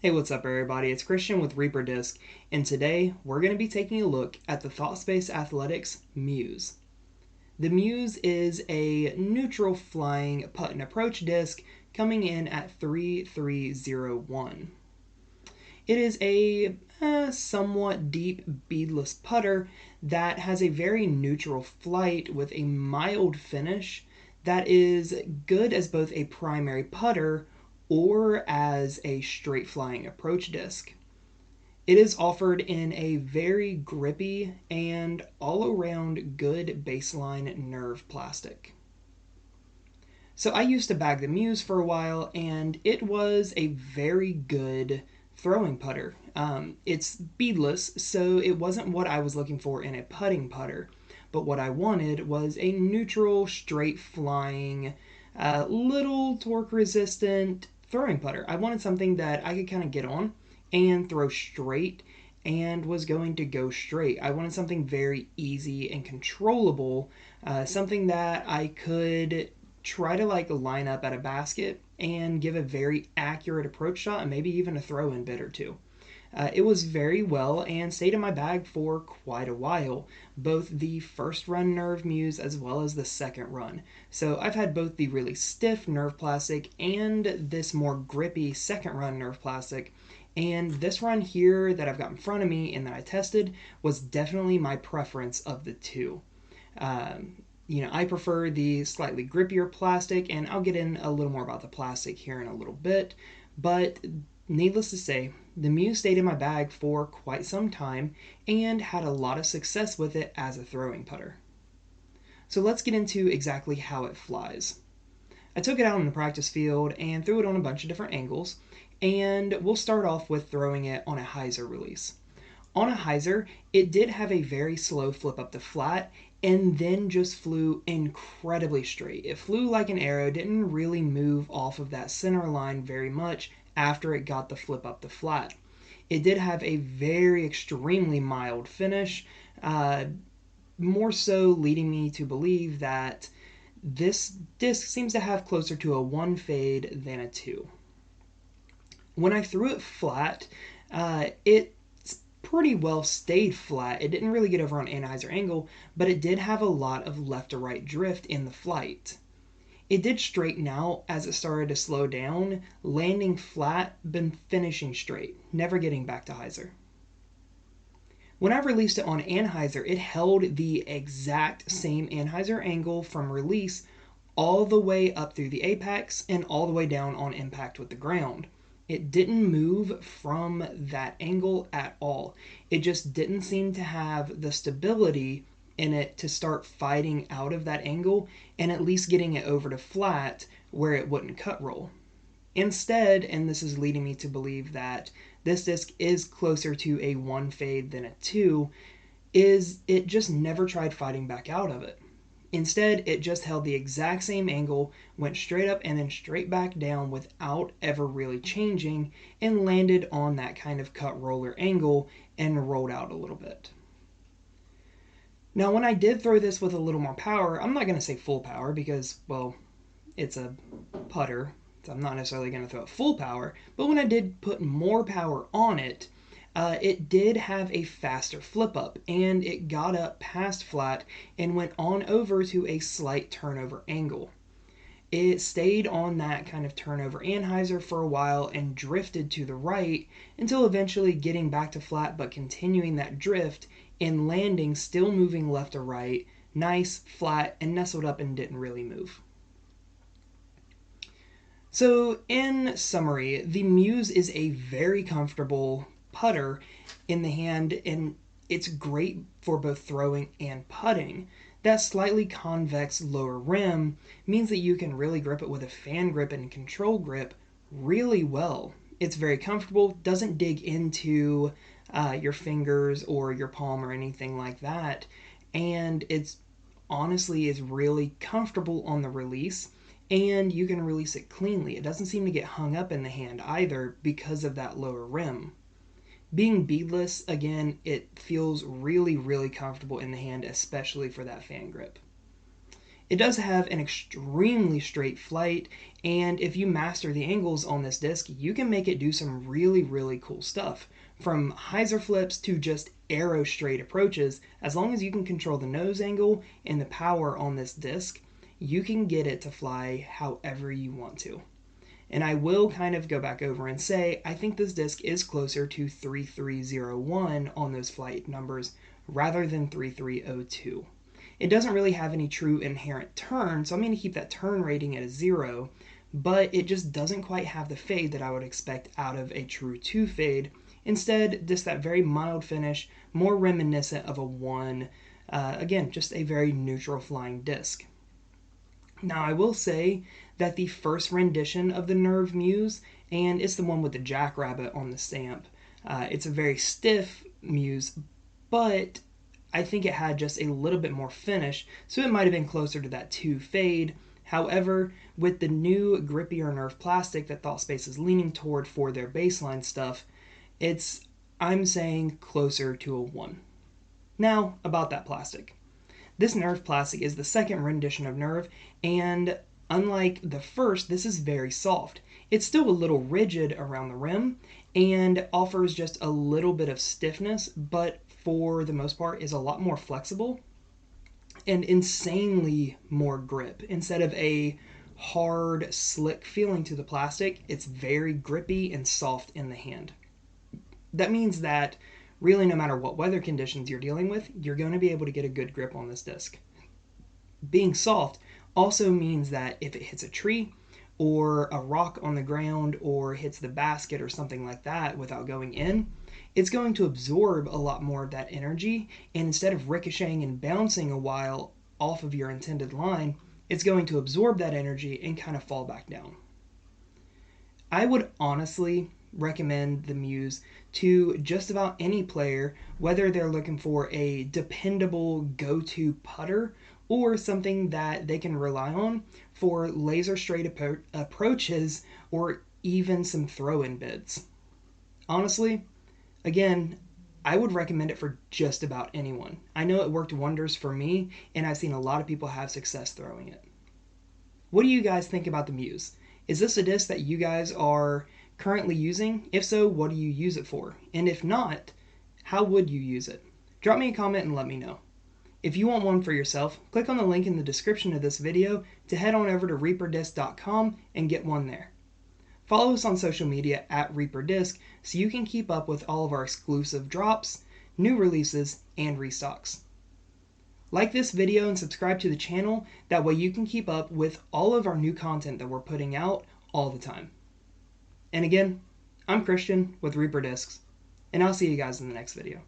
Hey, what's up, everybody? It's Christian with Reaper Disc, and today we're going to be taking a look at the Thought Space Athletics Muse. The Muse is a neutral flying putt and approach disc coming in at 3301. It is a somewhat deep beadless putter that has a very neutral flight with a mild finish that is good as both a primary putter or as a straight flying approach disc. It is offered in a very grippy and all around good baseline nerve plastic. So I used to bag the Muse for a while, and it was a very good throwing putter. It's beadless, so it wasn't what I was looking for in a putting putter. But what I wanted was a neutral, straight flying, little torque resistant throwing putter. I wanted something that I could kind of get on and throw straight and was going to go straight. I wanted something very easy and controllable, something that I could try to line up at a basket and give a very accurate approach shot and maybe even a throw in bit or two. It was very well and stayed in my bag for quite a while, both the first run Nerve Muse as well as the second run. So I've had both the really stiff Nerve plastic and this more grippy second run Nerve plastic. And this run here that I've got in front of me and that I tested was definitely my preference of the two. I prefer the slightly grippier plastic, and I'll get in a little more about the plastic here in a little bit. But needless to say, the Muse stayed in my bag for quite some time and had a lot of success with it as a throwing putter. So let's get into exactly how it flies. I took it out in the practice field and threw it on a bunch of different angles, and we'll start off with throwing it on a hyzer release. On a hyzer, it did have a very slow flip up to flat and then just flew incredibly straight. It flew like an arrow, didn't really move off of that center line very much after it got the flip up to flat. It did have a very extremely mild finish, more so leading me to believe that this disc seems to have closer to a 1 fade than a 2. When I threw it flat, it pretty well stayed flat. It didn't really get over on anhyzer angle, but it did have a lot of left to right drift in the flight. It did straighten out as it started to slow down, landing flat but finishing straight, never getting back to hyzer. When I released it on anhyzer, it held the exact same anhyzer angle from release all the way up through the apex and all the way down on impact with the ground. It didn't move from that angle at all. It just didn't seem to have the stability in it to start fighting out of that angle and at least getting it over to flat where it wouldn't cut roll. Instead, and this is leading me to believe that this disc is closer to a 1 fade than a 2, is it just never tried fighting back out of it. Instead, it just held the exact same angle, went straight up and then straight back down without ever really changing, and landed on that kind of cut roller angle and rolled out a little bit. Now, when I did throw this with a little more power, I'm not going to say full power because, well, it's a putter, so I'm not necessarily going to throw it full power, but when I did put more power on it, it did have a faster flip up, and it got up past flat and went on over to a slight turnover angle. It stayed on that kind of turnover anhyzer for a while and drifted to the right until eventually getting back to flat but continuing that drift and landing still moving left to right, nice, flat, and nestled up and didn't really move. So in summary, the Muse is a very comfortable putter in the hand, and it's great for both throwing and putting. That slightly convex lower rim means that you can really grip it with a fan grip and control grip really well. It's very comfortable, doesn't dig into your fingers or your palm or anything like that, and it's honestly is really comfortable on the release, and you can release it cleanly. It doesn't seem to get hung up in the hand either because of that lower rim. Being beadless, again, it feels really, really comfortable in the hand, especially for that fan grip. It does have an extremely straight flight, and if you master the angles on this disc, you can make it do some really cool stuff. From hyzer flips to just arrow straight approaches, as long as you can control the nose angle and the power on this disc, you can get it to fly however you want to. And I will kind of go back over and say, I think this disc is closer to 3301 on those flight numbers rather than 3302. It doesn't really have any true inherent turn, so I'm going to keep that turn rating at a 0, but it just doesn't quite have the fade that I would expect out of a true 2 fade. Instead, just that very mild finish, more reminiscent of a 1. Again, just a very neutral flying disc. Now, I will say that the first rendition of the Nerve Muse, and it's the one with the jackrabbit on the stamp, it's a very stiff Muse, but I think it had just a little bit more finish, so it might have been closer to that 2 fade. However, with the new grippier Nerve plastic that Thought Space is leaning toward for their baseline stuff, I'm saying closer to a 1. Now, about that plastic. This Nerve plastic is the second rendition of Nerve, and unlike the first, this is very soft. It's still a little rigid around the rim and offers just a little bit of stiffness, but for the most part is a lot more flexible and insanely more grip. Instead of a hard, slick feeling to the plastic, it's very grippy and soft in the hand. That means that really no matter what weather conditions you're dealing with, you're going to be able to get a good grip on this disc. Being soft also means that if it hits a tree or a rock on the ground or hits the basket or something like that without going in, it's going to absorb a lot more of that energy, and instead of ricocheting and bouncing a while off of your intended line, it's going to absorb that energy and kind of fall back down. I would honestly recommend the Muse to just about any player, whether they're looking for a dependable go-to putter or something that they can rely on for laser straight approaches or even some throw-in bids. Honestly, again, I would recommend it for just about anyone. I know it worked wonders for me, and I've seen a lot of people have success throwing it. What do you guys think about the Muse? Is this a disc that you guys are currently using? If so, what do you use it for? And if not, how would you use it? Drop me a comment and let me know. If you want one for yourself, click on the link in the description of this video to head on over to reaperdisc.com and get one there. Follow us on social media at ReaperDisc so you can keep up with all of our exclusive drops, new releases, and restocks. Like this video and subscribe to the channel, that way you can keep up with all of our new content that we're putting out all the time. And again, I'm Christian with Reaper Discs, and I'll see you guys in the next video.